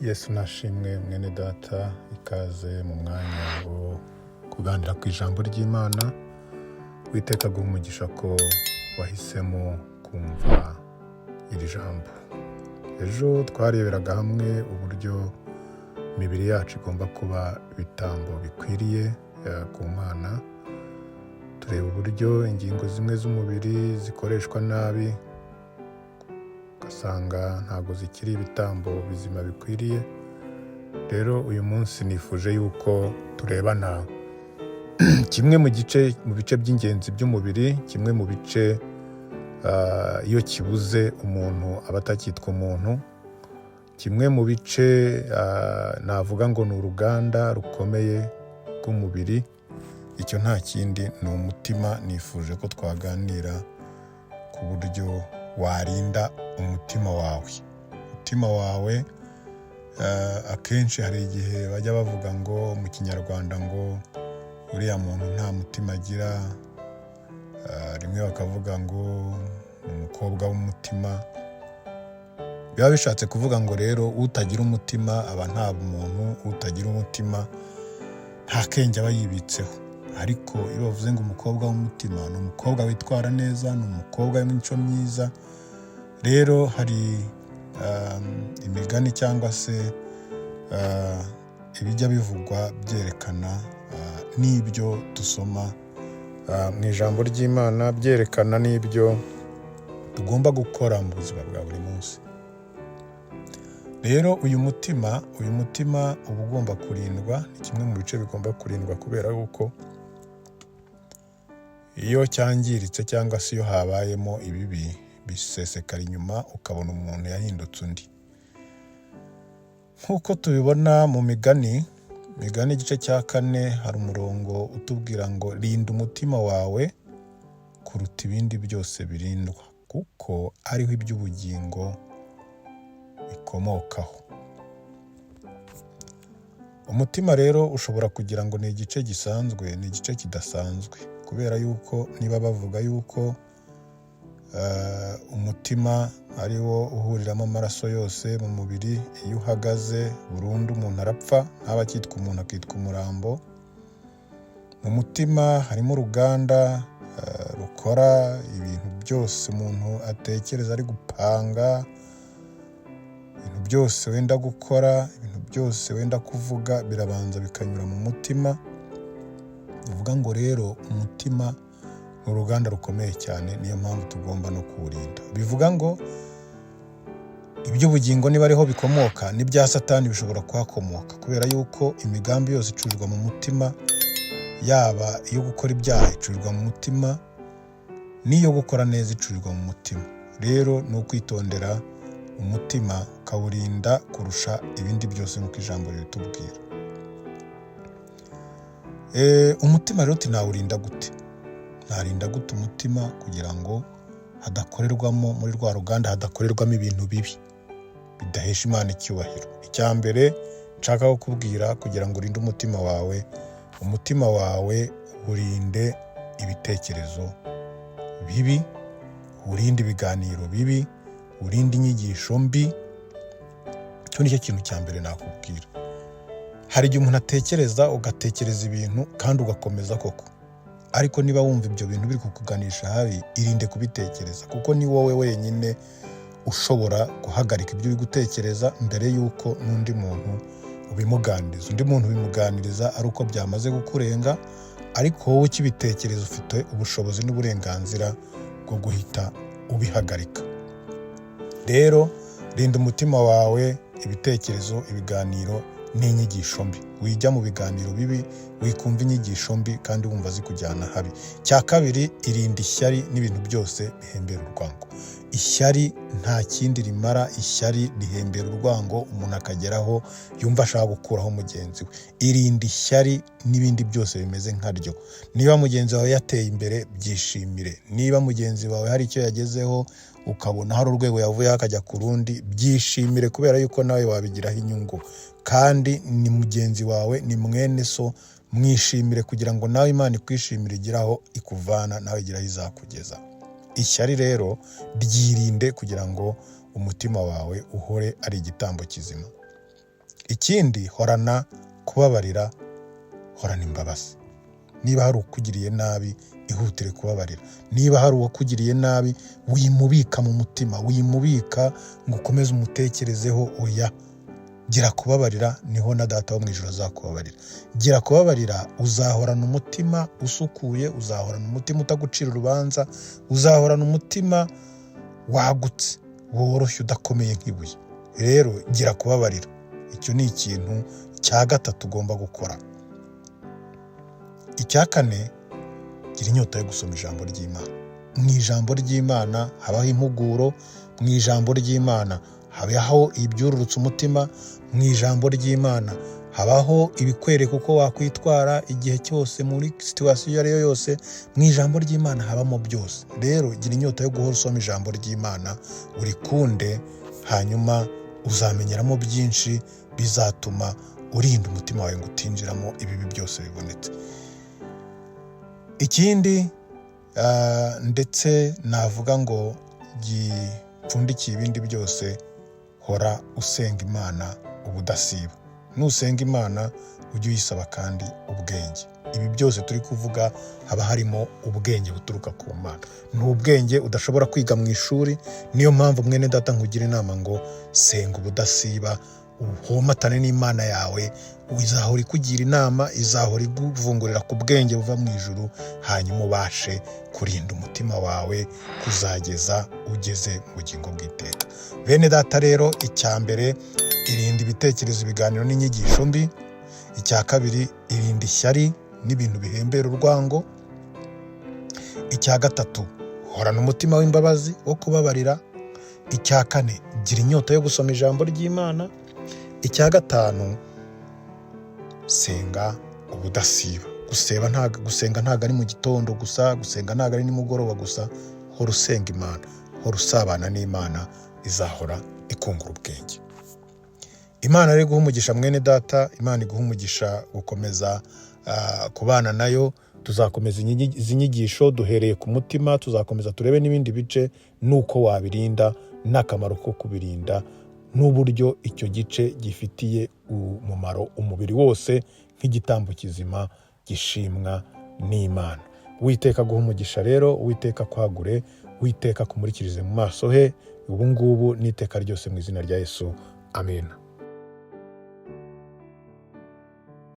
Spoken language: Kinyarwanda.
Yesu nashimwe mwene data, ikaze mu mwanya wo kuganira ku ijambo ry'Imana. Uwiteka aguhe umugisha ko wahisemo kumva iri jambo. Ejo twareberaga hamwe uburyo imibiri yacu igomba kuba ibitambo bikwiriye ku Mana. Tureba uburyo ingingo zimwe z'umubiri zikoreshwa nabi, ugasanga ntabwo zikiri ibitambo bizima bikwiriye. Rero uyu munsi nifuje yuko turebana kimwe mu bice by'ingenzi by'umubiri, kimwe mu bice iyo kibuze umuntu aba atakitwa umuntu, kimwe mu bice navuga ngo ni uruganda rukomeye rw'umubiri. Icyo nta kindi ni umutima. Nifuje ko twaganira ku buryo warinda umutima wawe. Umutima wawe akenshi hari igihe bajya bavuga ngo mu kinyarwanda ngo uriya muntu nta mutima agira, rimwe bakavuga ngo ni umukobwa w'umutima. Biba bishatse kuvuga ngo rero utagira umutima aba nta muntu, utagira umutima nta kenge aba yibitseho. Ariko iyo bavuze ngo umukobwa w'umutima, ni umukobwa witwara neza, ni umukobwa w'imico myiza. Rero hari imigani cyangwa se ibijya bivugwa byerekana n'ibyo dusoma mu ijambo ry'Imana, byerekana n'ibyo tugomba gukora mu buzima bwa buri munsi. Rero uyu mutima uba ugomba kurindwa. Ni kimwe mu bice bigomba kurindwa, kubera yuko iyo cyangiritse cyangwa se iyo habayemo ibibi bisesekara inyuma, ukabona umuntu yahindutse undi. Nk'uko tubibona mu migani igice cya 4 hari umurongo utubwira ngo rinda umutima wawe kuruta ibindi byose birindwa, kuko ariho iby'ubugingo bikomokaho. Umutima rero ushobora kugira ngo ni igice gisanzwe, ni igice kidasanzwe, kubera yuko niba bavuga yuko umutima ari wo uhuriramo amaraso yose mu mubiri, iyo uhagaze burundu umuntu arapfa, ntaba akitwa umuntu, akitwa umurambo. Mu mutima harimo uruganda rukora ibintu byose umuntu atekereza ari gupanga, ibintu byose wenda gukora, ibintu byose wenda kuvuga birabanza bikanyura mu mutima. Bivuga ngo rero umutima ni uruganda rukomeye cyane, niyo mpamvu tugomba no kuwurinda. Bivuga ngo iby'ubugingo niba ariho bikomoka, n'ibya Satani bishobora kuhakomoka, kubera yuko imigambi yose icurirwa mu mutima, yaba iyo gukora ibyaha icurirwa mu mutima, n'iyo gukora neza icurirwa mu mutima. Rero ni ukwitondera umutima, ukawurinda kurusha ibindi byose nk'uko ijambo ritubwira. Umutima rero nawurinda gute? Narinda gute umutima kugira ngo hadakorerwamo, muri rwa ruganda hadakorerwamo ibintu bibi bidahesha Imana icyubahiro. Icya mbere nshaka kukubwira, kugira ngo urinde umutima wawe urinde ibitekerezo bibi, urinde ibiganiro bibi, urinde inyigisho mbi. Icyo ni cyo kintu cya mbere nakubwira. Hari igihe umuntu atekereza, ugatekereza ibintu kandi ugakomeza koko, ariko niba wumva ibyo bintu biri kukuganisha habi, irinde kubitekereza, kuko ni wowe wenyine ushobora guhagarika ibyo uri gutekereza mbere y'uko n'undi muntu ubimuganiriza. Undi muntu ubimuganiriza ari uko byamaze kukurenga, ariko wowe ukibitekereza ufite ubushobozi n'uburenganzira bwo guhita ubihagarika. Rero rinda umutima wawe ibitekerezo, ibiganiro n'inyigisho mbi. Wijya mu biganiro bibi, wikumva inyigisho mbi kandi wumva zikujyana habi. Cya kabiri, irinda ishyari n'ibintu byose bihembera urwango. Ishyari nta kindi rimara, ishyari rihembera urwango, umuntu akageraho yumva ashaka gukuraho mugenzi we. Irinda ishyari n'ibindi byose bimeze nkaryo. Niba mugenzi wawe yateye imbere, byishimire. Niba mugenzi wawe hari icyo yagezeho, ukabona hari urwego yavuyeho akajya ku rundi, byishimire, kubera yuko nawe wabigiraho inyungu. Kandi ni mugenzi wawe, ni mwene so, mwishimire kugira ngo nawe Imana ikwishimire, igiraho ikuvana, nawe igiraho izakugeza. Ishyari rero ryirinde kugira ngo umutima wawe uhore ari igitambo kizima. Ikindi, horana kubabarira, horana imbabazi. Niba hari ukugiriye nabi, ihutire kubabarira. Niba hari uwakugiriye nabi, wimubika mu mutima, wimubika ngo ukomeze umutekerezeho. Oya, gira kubabarira, niho na Data wo mu ijuru azakubabarira. Gira kubabarira, uzahorana umutima usukuye, uzahorana umutima utagucira urubanza, uzahorana umutima wagutse, woroshye, udakomeye nk'ibuye. Rero gira kubabarira. Icyo ni ikintu cya gatatu ugomba gukora. Icya kane, gira inyota yo gusoma ijambo ry'Imana. Mu ijambo ry'Imana habaho impuguro, mu ijambo ry'Imana habaho ibyururutsa umutima, mu ijambo ry'Imana habaho ibikwereka uko wakwitwara igihe cyose muri situwasiyo iyo ari yo yose. Mu ijambo ry'Imana habamo byose. Rero gira inyota yo guhora usoma ijambo ry'Imana, urikunde, hanyuma uzamenyeramo byinshi bizatuma urinda umutima wawe ngo utinjiramo ibibi byose bibonetse. Ikindi ndetse navuga ngo gipfundikiye ibindi byose, hora usenga Imana ubudasiba. Nusenga Imana ujye uyisaba kandi ubwenge. Ibi byose turi kuvuga haba harimo ubwenge buturuka ku Mana. Ni ubwenge udashobora kwiga mu ishuri. Niyo mpamvu mwene data nkugira inama ngo senga ubudasiba, uhomatane n'Imana yawe. Izahora ikugira inama, izahora iguvungurira ku bwenge buva mu ijuru, hanyuma ubashe kurinda umutima wawe kuzageza ugeze mu bugingo bw'iteka. Bene data rero, icya mbere, irinda ibitekerezo, ibiganiro n'inyigisho mbi. Icya kabiri, irinda ishyari n'ibintu bihembera urwango. Icya gatatu, horana umutima w'imbabazi wo kubabarira. Icya kane, gira inyota yo gusoma ijambo ry'Imana. Icya gatanu, senga ubudasiba. Gusenga ntabwo ari mu gitondo gusa, gusenga ntabwo ari nimugoroba gusa. Hora usenga Imana, hora usabana n'Imana, izahora ikungura ubwenge. Imana rero iguha umugisha mwene data, Imana iguha umugisha gukomeza kubana nayo. Tuzakomeza izi nyigisho duhereye ku mutima, tuzakomeza turebe n'ibindi bice, nuko wabirinda, n'akamaro ko kubirinda, n'uburyo icyo gice gifitiye umumaro umubiri wose nk'igitambo kizima gishimwa n'Imana. Uwiteka aguha umugisha rero, Uwiteka kwagure, Uwiteka kumurikirize mu maso he, ubu ngubu n'iteka ryose, mu izina rya Yesu. Amen.